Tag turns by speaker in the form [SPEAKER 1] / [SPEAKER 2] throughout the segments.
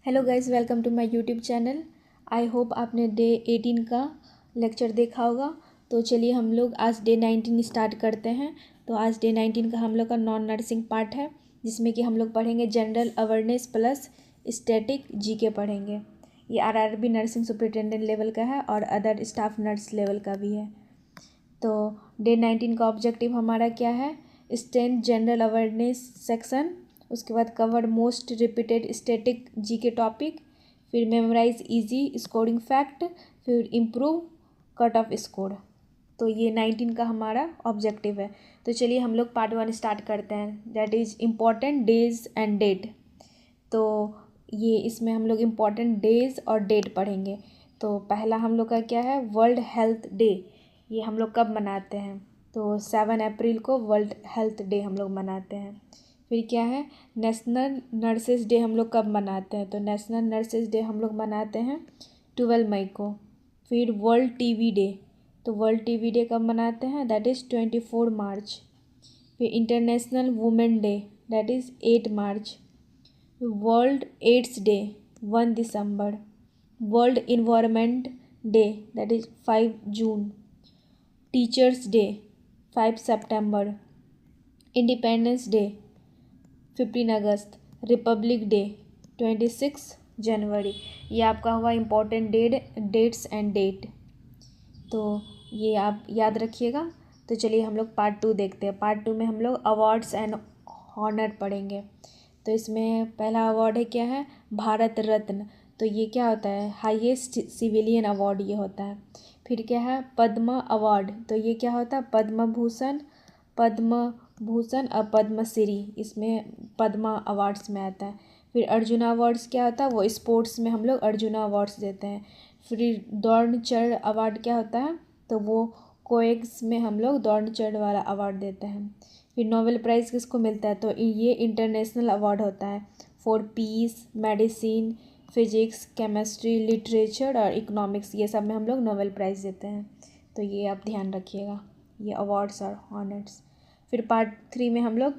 [SPEAKER 1] Hello guys, welcome to my YouTube channel. I hope आपने day 18 का lecture देखा होगा। तो चलिए हम लोग आज डे 19 स्टार्ट करते हैं। तो आज डे 19 का हम लोग का नॉन नर्सिंग पार्ट है, जिसमें कि हम लोग पढ़ेंगे general awareness plus static GK पढ़ेंगे। ये आरआरबी नर्सिंग सुपरिटेंडेंट लेवल का है और अदर स्टाफ नर्स लेवल का भी है। तो डे 19 का ऑब्जेक्टिव हमारा क्या है? स्ट्रेंथ जनरल अवेयरनेस सेक्शन, उसके बाद cover most repeated static GK topic, फिर मेमोराइज इजी स्कोरिंग फैक्ट, फिर इम्प्रूव कट ऑफ स्कोर। तो ये 19 का हमारा ऑब्जेक्टिव है। तो चलिए हम लोग पार्ट 1 स्टार्ट करते हैं, that is important days and date. तो ये इसमें हम लोग इम्पॉर्टेंट डेज और डेट पढ़ेंगे। तो पहला हम लोग का क्या है? World health day. ये हम लोग कब मनाते हैं? तो 7 अप्रैल को वर्ल्ड हेल्थ डे हम लोग मनाते हैं। फिर क्या है? नेशनल नर्सेज डे हम लोग कब मनाते हैं? तो नेशनल नर्सेज डे हम लोग मनाते हैं 12 मई को। फिर वर्ल्ड टीबी डे, तो वर्ल्ड टीबी डे कब मनाते हैं? That is 24 March. फिर international women day, that is 8 March. World AIDS day 1 दिसंबर। World environment day, that is 5 June. Teachers day 5 सितंबर। इंडिपेंडेंस डे 15 अगस्त। रिपब्लिक डे 26 जनवरी। ये आपका हुआ इम्पोर्टेंट डेट्स एंड डेट। तो ये आप याद रखिएगा। तो चलिए हम लोग पार्ट 2 देखते हैं। पार्ट 2 में हम लोग अवार्ड्स एंड ऑनर पढ़ेंगे। तो इसमें पहला अवार्ड है क्या है? भारत रत्न। तो ये क्या होता है? हाईएस्ट सिविलियन अवार्ड ये होता है। फिर क्या है? पद्म अवार्ड। तो ये क्या होता है? पद्म भूषण और पद्मश्री, इसमें पद्मा अवार्ड्स में आता है। फिर अर्जुना अवार्ड्स क्या होता है? वो स्पोर्ट्स में हम लोग अर्जुना अवार्ड्स देते हैं। फिर द्रोणाचार्य अवार्ड क्या होता है? तो वो कोएक्स में हम लोग द्रोणाचार्य वाला अवार्ड देते हैं। फिर नोबेल प्राइज़ किसको मिलता है? तो ये इंटरनेशनल अवार्ड होता है for piece, medicine, physics, chemistry, literature और इकोनॉमिक्स, ये सब में हम लोग नोबेल प्राइज़ देते हैं। तो ये आप ध्यान रखिएगा, ये अवार्ड्स और ऑनर्स। फिर पार्ट 3 में हम लोग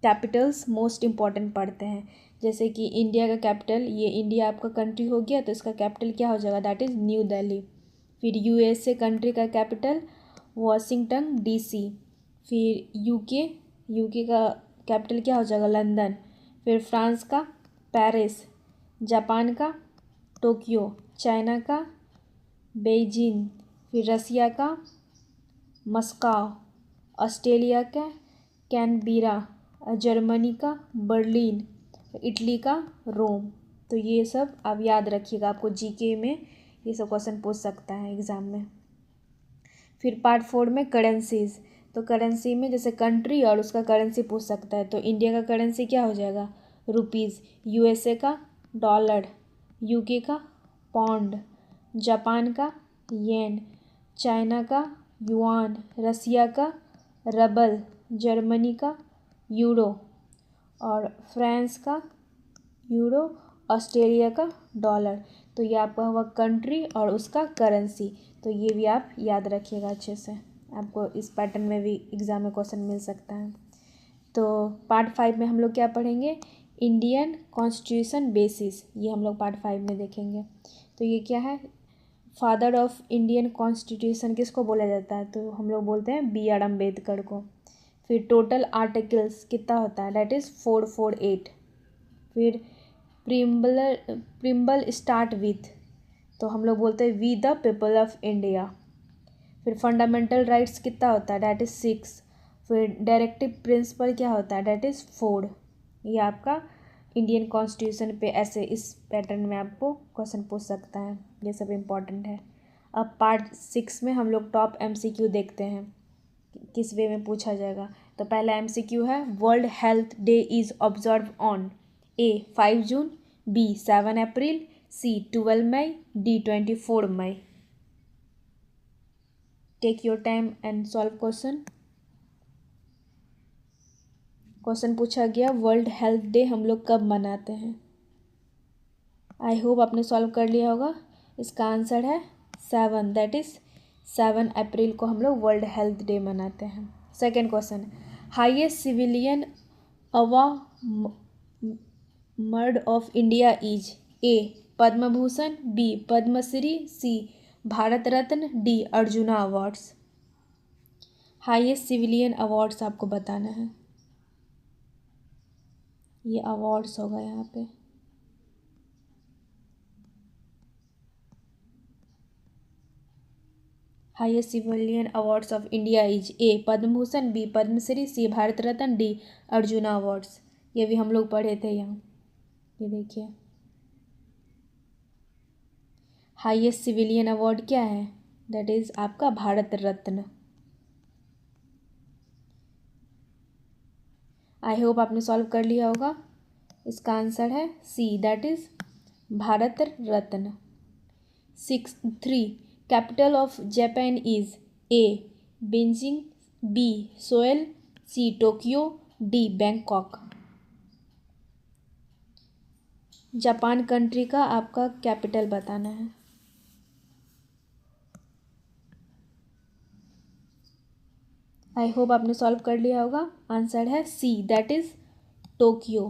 [SPEAKER 1] कैपिटल्स मोस्ट इम्पॉर्टेंट पढ़ते हैं। जैसे कि इंडिया का कैपिटल, ये इंडिया आपका कंट्री हो गया, तो इसका कैपिटल क्या हो जाएगा? That is new Delhi. फिर यूएसए कंट्री का कैपिटल वाशिंगटन डीसी। फिर यूके का कैपिटल क्या हो जाएगा? लंदन। फिर फ्रांस का पेरिस, जापान का टोक्यो, चाइना का बेइजिंग, फिर रसिया का मस्काओ, ऑस्ट्रेलिया का कैनबेरा, जर्मनी का बर्लिन, इटली का रोम। तो ये सब आप याद रखिएगा, आपको जीके में ये सब क्वेश्चन पूछ सकता है एग्ज़ाम में। फिर पार्ट 4 में करेंसीज। तो करेंसी में जैसे कंट्री और उसका करेंसी पूछ सकता है। तो इंडिया का करेंसी क्या हो जाएगा? रुपीज़। यूएसए का डॉलर, यूके का पौंड, जापान का येन, चाइना का युआन, रसिया का रबल, जर्मनी का यूरो और फ्रांस का यूरो, ऑस्ट्रेलिया का डॉलर। तो ये आपका हुआ कंट्री और उसका करेंसी। तो ये भी आप याद रखिएगा अच्छे से, आपको इस पैटर्न में भी एग्ज़ाम में क्वेश्चन मिल सकता है। तो पार्ट 5 में हम लोग क्या पढ़ेंगे? इंडियन कॉन्स्टिट्यूशन बेसिस, ये हम लोग पार्ट 5 में देखेंगे। तो ये क्या है? फादर ऑफ इंडियन कॉन्स्टिट्यूशन किसको बोला जाता है? तो हम लोग बोलते हैं बी आर अम्बेडकर को। फिर टोटल आर्टिकल्स कितना होता है? That is 448। फिर प्रिम्बल स्टार्ट विथ, तो हम लोग बोलते हैं we the people of India. फिर फंडामेंटल राइट्स कितना होता है? That is 6। फिर डायरेक्टिव प्रिंसिपल क्या होता है? That is 4। ये आपका इंडियन कॉन्स्टिट्यूशन पे ऐसे इस पैटर्न में आपको क्वेश्चन पूछ सकता है, ये सब इम्पॉर्टेंट है। अब पार्ट 6 में हम लोग टॉप एमसीक्यू देखते हैं, किस वे में पूछा जाएगा। तो पहला एमसीक्यू है, world health day is observe on A 5 June, B 7 April, C 12 May, D 24 May. Take your time and solve question. Question पूछा गया वर्ल्ड हेल्थ डे हम लोग कब मनाते हैं? आई होप आपने सॉल्व कर लिया होगा। इसका आंसर है 7, दैट इज़ 7 अप्रैल को हम लोग वर्ल्ड हेल्थ डे मनाते हैं। Second question, highest civilian award of India is, A Padma Bhushan, B Padmashri, C Bharat Ratna, D Arjuna awards. Highest civilian awards आपको बताना है, ये अवार्ड्स होगा यहाँ पे। Highest civilian awards of India is A Padma Bhushan, B Padmashri, C Bharat Ratna, D Arjuna awards. ये भी हम लोग पढ़े थे यहाँ, ये देखिए। हाईएस्ट सिविलियन अवार्ड क्या है, दैट इज आपका भारत रत्न। आई होप आपने सॉल्व कर लिया होगा। इसका आंसर है C, that is Bharat Ratna. 3 capital of Japan is A Beijing, B Seoul, C Tokyo, D Bangkok. Japan country का आपका कैपिटल बताना है। आई होप आपने सॉल्व कर लिया होगा। आंसर है C, that is Tokyo.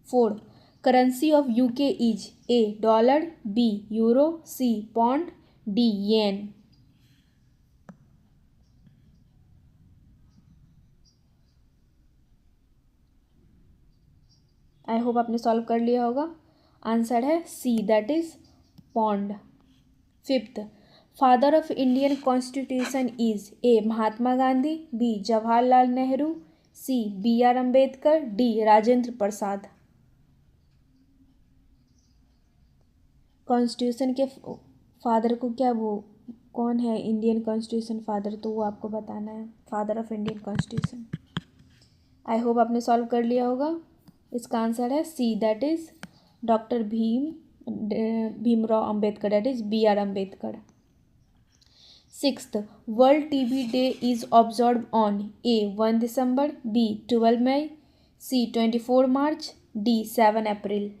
[SPEAKER 1] 4 currency of UK is A dollar, B euro, C pound, D yen. I hope आपने सॉल्व कर लिया होगा। आंसर है C, that is pound. 5 father of Indian constitution is A Mahatma Gandhi, B Jawaharlal Nehru, C B R Ambedkar, D Rajendra Prasad. Constitution के father को क्या वो कौन है इंडियन कॉन्स्टिट्यूशन फादर, तो वो आपको बताना है, father of Indian constitution. I hope आपने सॉल्व कर लिया होगा। इसका आंसर है C, that is doctor Bhimrao Ambedkar, that is B R Ambedkar. 6 world TB day is observe on A 1 दिसंबर, बी 12 मई, C 24 March, D 7 April.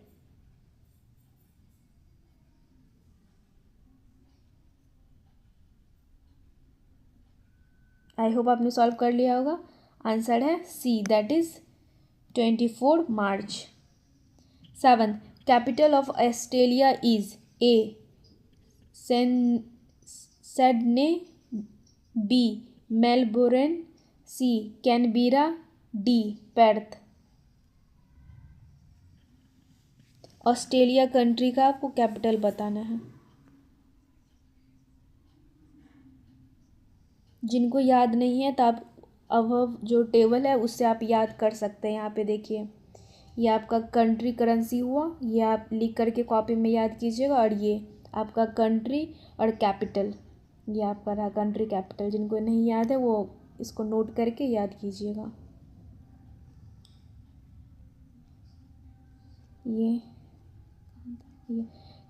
[SPEAKER 1] I hope आपने सॉल्व कर लिया होगा। आंसर है C, that is 24 March. 7 capital of Australia is A Sydney, B Melbourne, C Canberra, D Perth. Australia country का आपको capital बताना है। जिनको याद नहीं है तो आप अब जो टेबल है उससे आप याद कर सकते हैं। यहाँ पे देखिए, ये आपका कंट्री करेंसी हुआ, ये आप लिख करके कॉपी में याद कीजिएगा, और ये आपका कंट्री और कैपिटल, ये आपका रहा कंट्री कैपिटल। जिनको नहीं याद है वो इसको नोट करके याद कीजिएगा। ये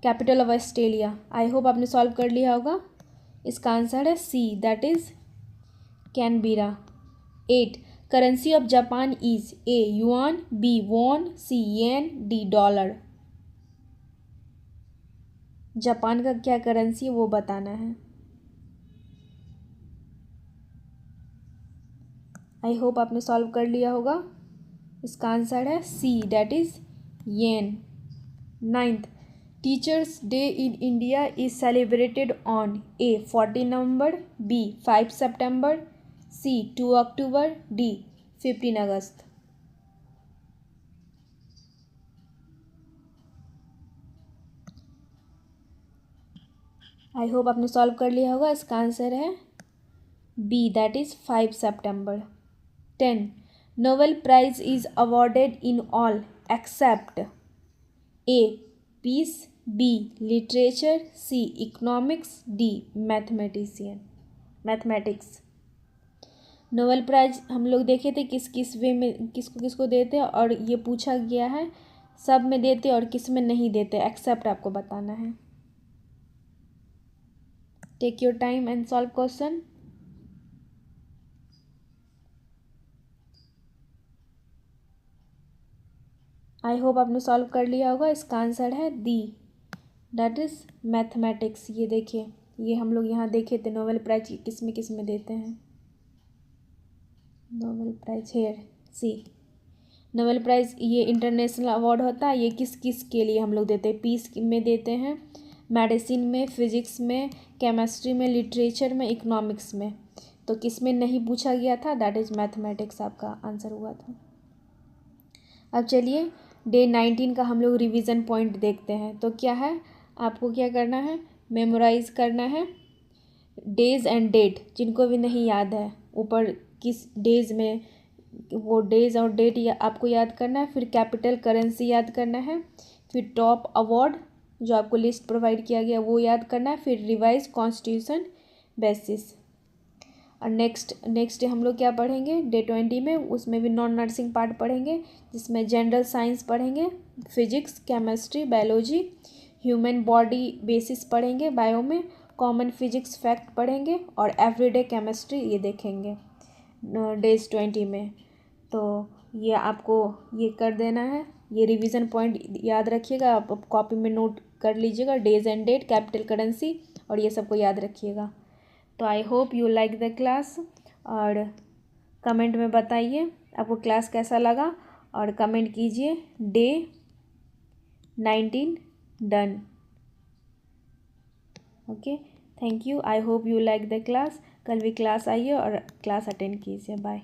[SPEAKER 1] capital of Australia. I hope आपने सॉल्व कर लिया होगा। इसका आंसर है C, that is Canberra. 8 currency of Japan is A yuan, B won, C yen, D dollar. Japan का क्या करेंसी है वो बताना है। आई होप आपने सॉल्व कर लिया होगा। इसका आंसर है C, that is yen. 9 teachers day in India is celebrated on A 14 November, B 5 September, C 2 October, D 15 August. I hope आपने सॉल्व कर लिया होगा। इसका आंसर है B, that is 5 September. 10 Nobel prize is awarded in all except A peace, B literature, C economics, D mathematics. Nobel prize हम लोग देखे थे किस किस वे में किसको किसको देते हैं, और ये पूछा गया है सब में देते और किस में नहीं देते, एक्सेप्ट आपको बताना है। Take your time and solve question. I hope आपने सॉल्व कर लिया होगा। इसका आंसर है डी, दैट इज मैथमेटिक्स। ये देखिए, ये हम लोग यहाँ देखे थे नोबेल प्राइज किस में देते हैं। नोबेल प्राइज हेयर सी। नोबेल प्राइज़ ये इंटरनेशनल अवार्ड होता है, ये किस किस के लिए हम लोग देते हैं? पीस में देते हैं, मेडिसिन में, फिजिक्स में, केमिस्ट्री में, लिटरेचर में, इकोनॉमिक्स में। तो किस में नहीं पूछा गया था? दैट इज़ मैथमेटिक्स आपका आंसर हुआ था। अब चलिए डे 19 का हम लोग रिवीजन पॉइंट देखते हैं। तो क्या है, आपको क्या करना है? मेमोराइज करना है डेज एंड डेट, जिनको भी नहीं याद है ऊपर किस डेज में, वो डेज और डेट आपको याद करना है। फिर कैपिटल करेंसी याद करना है। फिर टॉप अवार्ड जो आपको लिस्ट प्रोवाइड किया गया वो याद करना है। फिर रिवाइज कॉन्स्टिट्यूशन बेसिस। और नेक्स्ट हम लोग क्या पढ़ेंगे डे 20 में? उसमें भी नॉन नर्सिंग पार्ट पढ़ेंगे, जिसमें जनरल साइंस पढ़ेंगे, physics, chemistry, biology, human body basis पढ़ेंगे बायो में, कॉमन फिजिक्स फैक्ट पढ़ेंगे और एवरीडे केमिस्ट्री ये देखेंगे डेज 20 में। तो ये आपको ये कर देना है, ये रिवीजन पॉइंट याद रखिएगा, आप कॉपी में नोट कर लीजिएगा, days and date, capital currency और ये सबको याद रखिएगा। तो I hope you like the class, और कमेंट में बताइए आपको क्लास कैसा लगा, और कमेंट कीजिए day 19 done. Okay, thank you, I hope you like the class. कल भी क्लास आइए और क्लास अटेंड कीजिए। बाय।